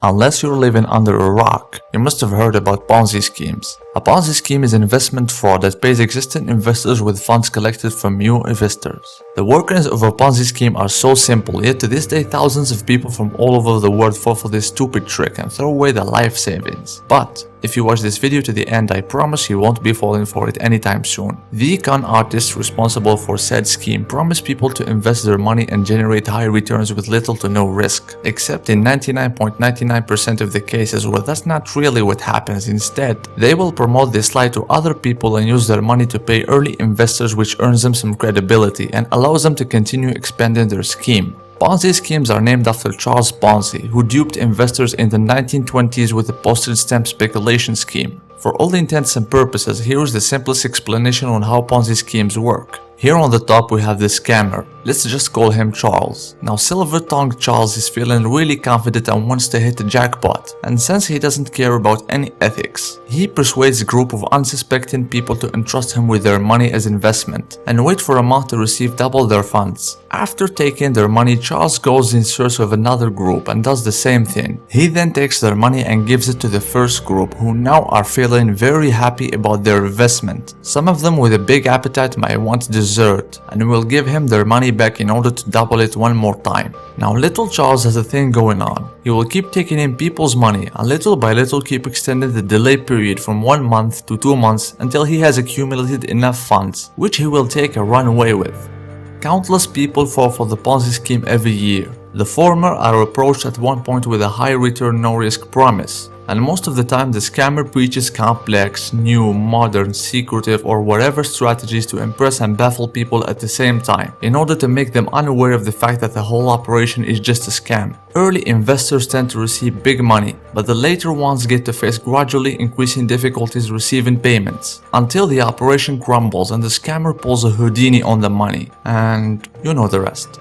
Unless you're living under a rock, you must have heard about Ponzi schemes. A Ponzi scheme is an investment fraud that pays existing investors with funds collected from new investors. The workings of a Ponzi scheme are so simple, yet to this day thousands of people from all over the world fall for this stupid trick and throw away their life savings. But if you watch this video to the end, I promise you won't be falling for it anytime soon. The con artists responsible for said scheme promise people to invest their money and generate high returns with little to no risk. Except in 99.99% of the cases where that's not really what happens. Instead, they will promote this lie to other people and use their money to pay early investors, which earns them some credibility and allows them to continue expanding their scheme. Ponzi schemes are named after Charles Ponzi, who duped investors in the 1920s with the postage stamp speculation scheme. For all intents and purposes, here is the simplest explanation on how Ponzi schemes work. Here on the top we have the scammer. Let's just call him Charles. Now silver-tongued Charles is feeling really confident and wants to hit the jackpot. And since he doesn't care about any ethics, he persuades a group of unsuspecting people to entrust him with their money as investment and wait for a month to receive double their funds. After taking their money, Charles goes in search of another group and does the same thing. He then takes their money and gives it to the first group, who now are feeling very happy about their investment. Some of them with a big appetite might want dessert and will give him their money back in order to double it one more time. Now little Charles has a thing going on. He will keep taking in people's money and little by little keep extending the delay period from 1 month to 2 months until he has accumulated enough funds, which he will take a run away with. Countless people fall for the Ponzi scheme every year. The former are approached at one point with a high return no risk promise, and most of the time the scammer preaches complex, new, modern, secretive or whatever strategies to impress and baffle people at the same time, in order to make them unaware of the fact that the whole operation is just a scam. Early investors tend to receive big money, but the later ones get to face gradually increasing difficulties receiving payments, until the operation crumbles and the scammer pulls a Houdini on the money, and you know the rest.